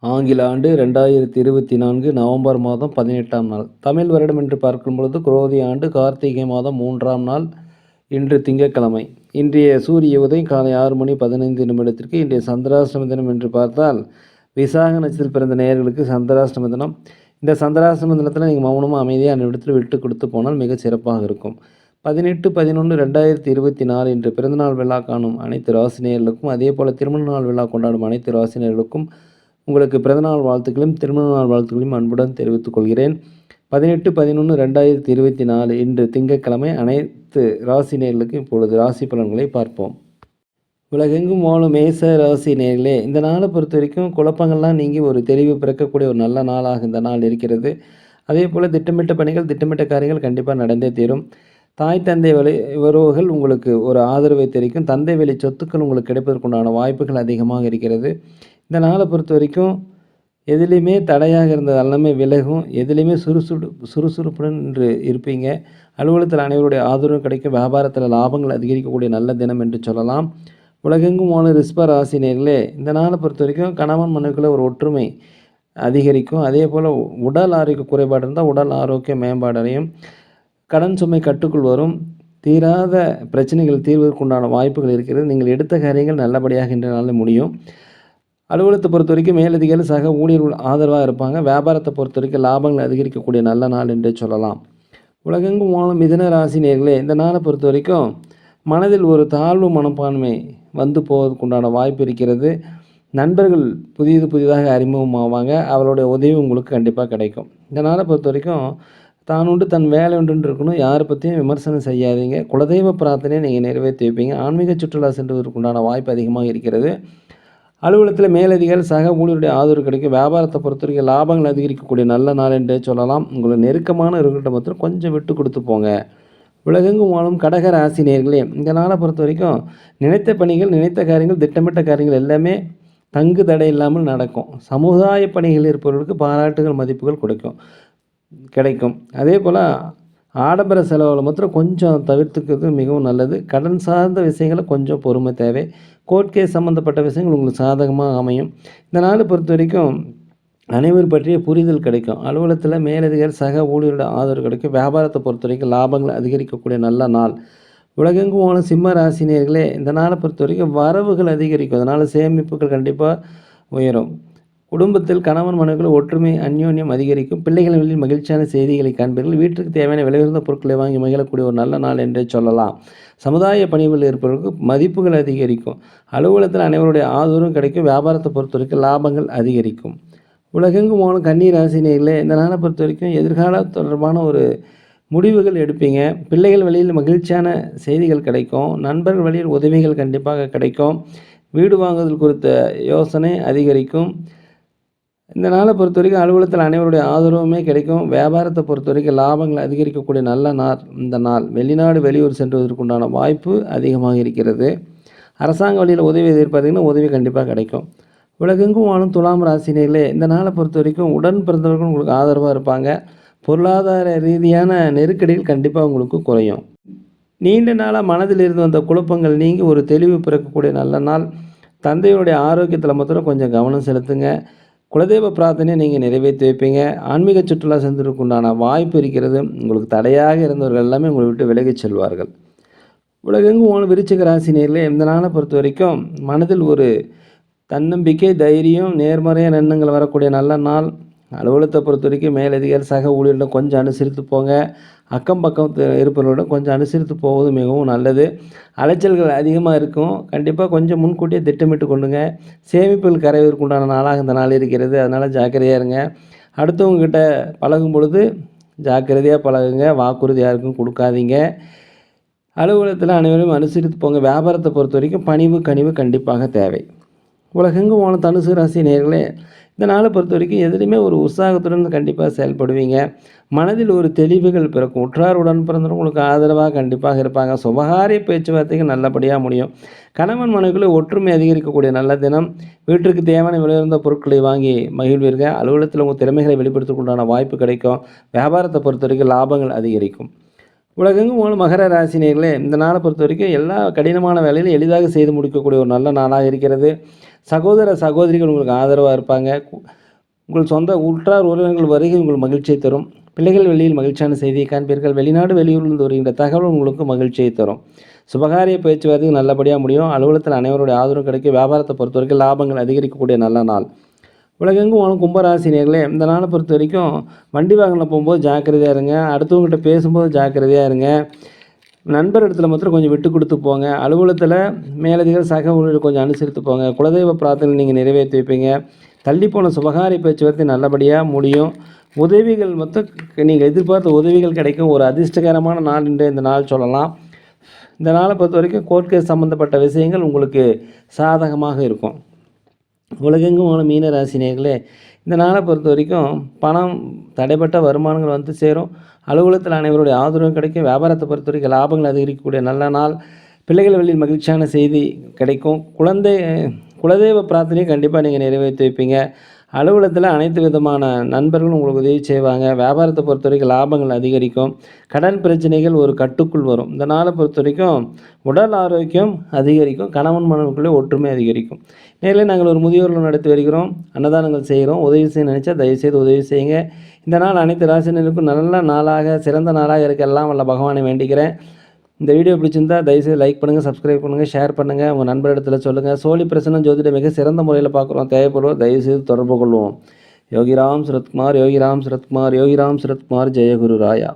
ஆங்கில ஆண்டு 2024 நவம்பர் மாதம் 18ஆம் நாள். தமிழ் வருடம் என்று பார்க்கும் பொழுது குரோதி ஆண்டு கார்த்திகை மாதம் 3ஆம் நாள். இன்று திங்கட்கிழமை. இன்றைய சூரிய உதயம் காலை 6:15 இன்றைய சந்திராஷ்டம தினம் என்று பார்த்தால் விசாக நட்சத்திரத்தில் பிறந்த நேயர்களுக்கு சந்திராஷ்டம தினம். இந்த சந்திராஷ்டம தினத்தில் நீங்கள் மௌனமாக அமைதியாக அன்னிடத்தில் விட்டு கொடுத்து போனால் மிகச் சிறப்பாக இருக்கும். 18/11/2024 இன்று பிறந்தநாள் விழா காணும் அனைத்து ராசினியர்களுக்கும், அதே போல் திருமண நாள் விழா கொண்டாடும் அனைத்து ராசினியர்களுக்கும் உங்களுக்கு பிறந்தநாள் வாழ்த்துக்களையும் திருமண நாள் வாழ்த்துக்களையும் அன்புடன் தெரிவித்துக் கொள்கிறேன். 18/11/2024 இன்று திங்கட்கிழமை. அனைத்து ராசி நேயர்களுக்கும் இப்பொழுது ராசி பலன்களை பார்ப்போம். உலகெங்கும் வாழும் மேச ராசி நேயர்களே, இந்த நாளை பொறுத்த வரைக்கும் குழப்பங்கள்லாம் நீங்கி ஒரு தெளிவு பிறக்கக்கூடிய ஒரு நல்ல நாளாக இந்த நாள் இருக்கிறது. அதே போல் திட்டமிட்ட பணிகள் திட்டமிட்ட காரியங்கள் கண்டிப்பாக நடந்தே தீரும். தாய் தந்தை வழி உறவுகள் உங்களுக்கு ஒரு ஆதரவை தெரிவிக்கும். தந்தை வழி சொத்துக்கள் உங்களுக்கு கிடைப்பதற்குண்டான வாய்ப்புகள் அதிகமாக இருக்கிறது. இந்த நாளை பொறுத்த வரைக்கும் எதுலேயுமே தடையாக இருந்தது எல்லாமே விலகும். எதுலேயுமே சுறுசுறுப்புடன் என்று இருப்பீங்க. அலுவலகத்தில் அனைவருடைய ஆதரவு கிடைக்கும். வியாபாரத்தில் லாபங்கள் அதிகரிக்கக்கூடிய நல்ல தினம் என்று சொல்லலாம். உலகெங்கும் வாழும் ரிஷப ராசி நேயர்களே, இந்த நாளை பொறுத்த வரைக்கும் கணவன் மனைவிக்குள்ள ஒரு ஒற்றுமை அதிகரிக்கும். அதே போல் உடல் ஆரோக்கிய குறைபாடு இருந்தால் உடல் ஆரோக்கிய மேம்பாடு அடையும். கடன் சுமை கட்டுக்குள் வரும். தீராத பிரச்சனைகள் தீர்வதற்குண்டான வாய்ப்புகள் இருக்கிறது. நீங்கள் எடுத்த காரியங்கள் நல்லபடியாக இன்ற நாளில் முடியும். அலுவலகத்தை பொறுத்த வரைக்கும் மேலதிகாரி சக ஊழியர்கள் ஆதரவாக இருப்பாங்க. வியாபாரத்தை பொறுத்த வரைக்கும் லாபங்கள் அதிகரிக்கக்கூடிய நல்ல நாள் என்றே சொல்லலாம். உலகெங்கும் வாழும் மிதுன ராசி நேயர்களே, இந்த நாளை பொறுத்த வரைக்கும் மனதில் ஒரு தாழ்வு மனப்பான்மை வந்து போவதற்குண்டான வாய்ப்பு இருக்கிறது. நண்பர்கள் புதிதாக அறிமுகமாவாங்க. அவருடைய உதவி உங்களுக்கு கண்டிப்பாக கிடைக்கும். இந்த நாளை பொறுத்த வரைக்கும் தான் உண்டு தன் வேலை உண்டு இருக்கணும். யாரை பற்றியும் விமர்சனம் செய்யாதீங்க. குலதெய்வ பிரார்த்தனையை நீங்கள் நிறைவேற்றி வைப்பீங்க. ஆன்மீக சுற்றுலா சென்றுவதற்குண்டான வாய்ப்பு அதிகமாக இருக்கிறது. அலுவலகத்தில் மேலதிகாரி சக ஊழியருடைய ஆதரவு கிடைக்கும். வியாபாரத்தை பொறுத்த வரைக்கும் லாபங்கள் அதிகரிக்கக்கூடிய நல்ல நாள் என்றே சொல்லலாம். உங்களை நெருக்கமான இருக்கிட்ட மாத்திரம் கொஞ்சம் விட்டு கொடுத்து போங்க. உலகெங்கும் வாழும் கடக ராசி நேயர்களே, இந்த நாளை பொறுத்த வரைக்கும் நினைத்த பணிகள் நினைத்த காரியங்கள் திட்டமிட்ட காரியங்கள் எல்லாமே தங்கு தடை இல்லாமல் நடக்கும். சமுதாய பணிகள் இருப்பவர்களுக்கு பாராட்டுகள் மதிப்புகள் கிடைக்கும். அதே போல் ஆடம்பர செலவுகளை மாத்திரம் கொஞ்சம் தவிர்த்துக்கிறது மிகவும் நல்லது. கடன் சார்ந்த விஷயங்களை கொஞ்சம் பொறுமை தேவை. கோர்ட் கேஸ் சம்மந்தப்பட்ட விஷயங்கள் உங்களுக்கு சாதகமாக அமையும். இந்த நாளை பொறுத்த வரைக்கும் அனைவர் பற்றிய புரிதல் கிடைக்கும். அலுவலகத்தில் மேலதிகாரி சக ஊழியரோட ஆதரவு கிடைக்கும். வியாபாரத்தை பொறுத்த வரைக்கும் லாபங்கள் அதிகரிக்கக்கூடிய நல்ல நாள். உலகெங்கும் போன சிம்ம ராசினியர்களே, இந்த நாளை பொறுத்த வரைக்கும் வரவுகள் அதிகரிக்கும். அதனால் சேமிப்புகள் கண்டிப்பாக உயரும். குடும்பத்தில் கணவன் மனைவிகள் ஒற்றுமை அந்யோன்யம் அதிகரிக்கும். பிள்ளைகளின் வழியில் மகிழ்ச்சியான செய்திகளை காண்பீர்கள். வீட்டிற்கு தேவையான விலையுயர்ந்த பொருட்களை வாங்கி மகிழக்கூடிய ஒரு நல்ல நாள் என்றே சொல்லலாம். சமுதாய பணிகளில் இருப்பவர்களுக்கு மதிப்புகள் அதிகரிக்கும். அலுவலகத்தில் அனைவருடைய ஆதரவும் கிடைக்கும். வியாபாரத்தை பொறுத்த வரைக்கும் லாபங்கள் அதிகரிக்கும். உலகெங்கும் போன கன்னி ராசினியர்களே, இந்த நாளை பொறுத்த வரைக்கும் எதிர்கால தொடர்பான ஒரு முடிவுகள் எடுப்பீங்க. பிள்ளைகள் வழியில் மகிழ்ச்சியான செய்திகள் கிடைக்கும். நண்பர்கள் வழியில் உதவிகள் கண்டிப்பாக கிடைக்கும். வீடு வாங்குதல் குறித்த யோசனை அதிகரிக்கும். இந்த நாளை பொறுத்த வரைக்கும் அலுவலகத்தில் அனைவருடைய ஆதரவுமே கிடைக்கும். வியாபாரத்தை பொறுத்த வரைக்கும் லாபங்கள் அதிகரிக்கக்கூடிய நல்ல நாள் இந்த நாள். வெளிநாடு வெளியூர் சென்றுவதற்குண்டான வாய்ப்பு அதிகமாக இருக்கிறது. அரசாங்க வழியில் உதவி எதிர்பார்த்தீங்கன்னா உதவி கண்டிப்பாக கிடைக்கும். உலகெங்கும் வாழும் துலாம் ராசினியர்களே, இந்த நாளை பொறுத்த வரைக்கும் உடன் பிறந்தவர்கள் உங்களுக்கு ஆதரவாக இருப்பாங்க. பொருளாதார ரீதியான நெருக்கடிகள் கண்டிப்பாக உங்களுக்கு குறையும். நீண்ட நாளாக மனதில் இருந்து வந்த குழப்பங்கள் நீங்கி ஒரு தெளிவு பிறக்கக்கூடிய நல்ல நாள். தந்தையுடைய ஆரோக்கியத்தில் மாத்திரம் கொஞ்சம் கவனம் செலுத்துங்க. குலதெய்வ பிரார்த்தனையை நீங்கள் நிறைவேற்றி வைப்பீங்க. ஆன்மீக சுற்றுலா சென்றதுக்குண்டான வாய்ப்பு இருக்கிறது. உங்களுக்கு தடையாக இருந்தவர்கள் எல்லாமே உங்களை விட்டு விலகிச் செல்வார்கள். உலகெங்கும் விருச்சிக ராசினியர்களே, இந்த நாளை பொறுத்த வரைக்கும் மனதில் ஒரு தன்னம்பிக்கை தைரியம் நேர்மறையான எண்ணங்கள் வரக்கூடிய நல்ல நாள். அலுவலகத்தை பொறுத்த வரைக்கும் மேலதிகாரி சக ஊழியர்களிடம் கொஞ்சம் அனுசரித்து போங்க. அக்கம் பக்கம் இருப்பவர்களிடம் கொஞ்சம் அனுசரித்து போவது மிகவும் நல்லது. அலைச்சல்கள் அதிகமாக இருக்கும். கண்டிப்பாக கொஞ்சம் முன்கூட்டியே திட்டமிட்டு கொண்டுங்க. சேமிப்புகள் கரைவதற்கு உண்டான நாளாக இந்த நாள் இருக்கிறது. அதனால் ஜாக்கிரதையாக இருங்க. அடுத்தவங்ககிட்ட பழகும் பொழுது ஜாக்கிரதையாக பழகுங்க. வாக்குறுதி யாருக்கும் கொடுக்காதீங்க. அலுவலகத்தில் அனைவரும் அனுசரித்து போங்க. வியாபாரத்தை பொறுத்த வரைக்கும் பணிவு கனிவு கண்டிப்பாக தேவை. உலகெங்கும் போன தனுசு ராசி நேயர்களே, இந்த நாளை பொறுத்த வரைக்கும் எதுலேயுமே ஒரு உற்சாகத்துடன் கண்டிப்பாக செயல்படுவீங்க. மனதில் ஒரு தெளிவுகள் பிறக்கும். உற்றார் உடன் பிறந்தவங்க உங்களுக்கு ஆதரவாக கண்டிப்பாக இருப்பாங்க. சுபகாரிய பேச்சுவார்த்தைகள் நல்லபடியாக முடியும். கணவன் மனைவிக்குள்ளே ஒற்றுமை அதிகரிக்கக்கூடிய நல்ல தினம். வீட்டிற்கு தேவையான விலையுயர்ந்த பொருட்களை வாங்கி மகிழ்வீர்கள். அலுவலகத்தில் உங்கள் திறமைகளை வெளிப்படுத்துவதற்குண்டான வாய்ப்பு கிடைக்கும். வியாபாரத்தை பொறுத்த வரைக்கும் லாபங்கள் அதிகரிக்கும். உலகெங்கும் போன மகர ராசினியர்களே, இந்த நாளை பொறுத்த வரைக்கும் எல்லா கடினமான வேலையிலும் எளிதாக செய்து முடிக்கக்கூடிய ஒரு நல்ல நாளாக இருக்கிறது. சகோதர சகோதரிகள் உங்களுக்கு ஆதரவாக இருப்பாங்க. உங்கள் சொந்த உற்றார் உறவினர்கள் வருகை உங்கள் மகிழ்ச்சியை தரும். பிள்ளைகள் வெளியில் மகிழ்ச்சியான செய்தியை காண்பீர்கள். வெளிநாடு வெளியூரிலிருந்து வருகின்ற தகவல் உங்களுக்கு மகிழ்ச்சியை தரும். சுபகாரிய பேச்சுவார்த்தை நல்லபடியாக முடியும். அலுவலகத்தில் அனைவருடைய ஆதரவு கிடைக்கும். வியாபாரத்தை பொறுத்தவரைக்கும் லாபங்கள் அதிகரிக்கக்கூடிய நல்ல நாள். உலகெங்கும் வாழும் கும்பராசி நேயர்களே, இந்த நாளை பொறுத்த வரைக்கும் வண்டி வாகனத்தில் போகும்போது ஜாக்கிரதையாக இருங்க. அடுத்தவங்ககிட்ட பேசும்போது ஜாக்கிரதையாக இருங்க. நண்பர் இடத்துல மாத்திரம் கொஞ்சம் விட்டு கொடுத்து போங்க. அலுவலகத்தில் மேலதிகாரி சக ஊழியர்கள் கொஞ்சம் அனுசரித்து போங்க. குலதெய்வ பிரார்த்தனை நீங்கள் நிறைவேற்றி வைப்பீங்க. தள்ளிப்போன சுபகாரிய பேச்சுவார்த்தை நல்லபடியாக முடியும். உதவிகள் மொத்தம் நீங்கள் எதிர்பார்த்த உதவிகள் கிடைக்கும். ஒரு அதிர்ஷ்டகரமான நாள் என்று இந்த நாள் சொல்லலாம். இந்த நாளை பொறுத்த வரைக்கும் கோர்ட் கேஸ் சம்மந்தப்பட்ட விஷயங்கள் உங்களுக்கு சாதகமாக இருக்கும். உலகெங்கும் வாழும் மீன ராசி நேயர்களே, இந்த நாளை பொறுத்த வரைக்கும் பணம் தடைப்பட்ட வருமானங்கள் வந்து சேரும். அலுவலகத்தில் அனைவருடைய ஆதரவும் கிடைக்கும். வியாபாரத்தை பொறுத்த வரைக்கும் லாபங்கள் அதிகரிக்கக்கூடிய நல்ல நாள். பிள்ளைகள் வெளியில் மகிழ்ச்சியான செய்தி கிடைக்கும். குலதெய்வ பிரார்த்தனையை கண்டிப்பாக நீங்கள் நிறைவேற்றி வைப்பீங்க. அலுவலகத்தில் அனைத்து விதமான நண்பர்களும் உங்களுக்கு உதவி செய்வாங்க. வியாபாரத்தை பொறுத்த வரைக்கும் லாபங்கள் அதிகரிக்கும். கடன் பிரச்சனைகள் ஒரு கட்டுக்குள் வரும். இந்த நாளை பொறுத்த வரைக்கும் உடல் ஆரோக்கியம் அதிகரிக்கும். கணவன் மனைவிக்குள்ளே ஒற்றுமை அதிகரிக்கும். நேரில் நாங்கள் ஒரு முதியோர்கள் நடத்தி வருகிறோம். அன்னதானங்கள் செய்கிறோம். உதவி செய்ய நினச்சா தயவுசெய்து உதவி செய்யுங்க. இந்த நாள் அனைத்து ராசினருக்கும் நல்ல நாளாக சிறந்த நாளாக இருக்க எல்லாம் வல்ல பகவானை வேண்டிக்கிறேன். இந்த வீடியோ பிடிச்சிருந்தா தயவுசெய்து லைக் பண்ணுங்கள், சப்ஸ்கிரைப் பண்ணுங்கள், ஷேர் பண்ணுங்கள், உங்கள் நண்பரிடத்துல சொல்லுங்கள். சோழி பிரசன்னம் ஜோதிட மிக சிறந்த முறையில் பார்க்குறோம். தேவைப்படுவோம் தயவுசெய்து தொடர்பு கொள்வோம். யோகிராம் சுரத்குமார், யோகிராம் சுரத்குமார், யோகிராம் சுரத்குமார், ஜெயகுரு ராயா.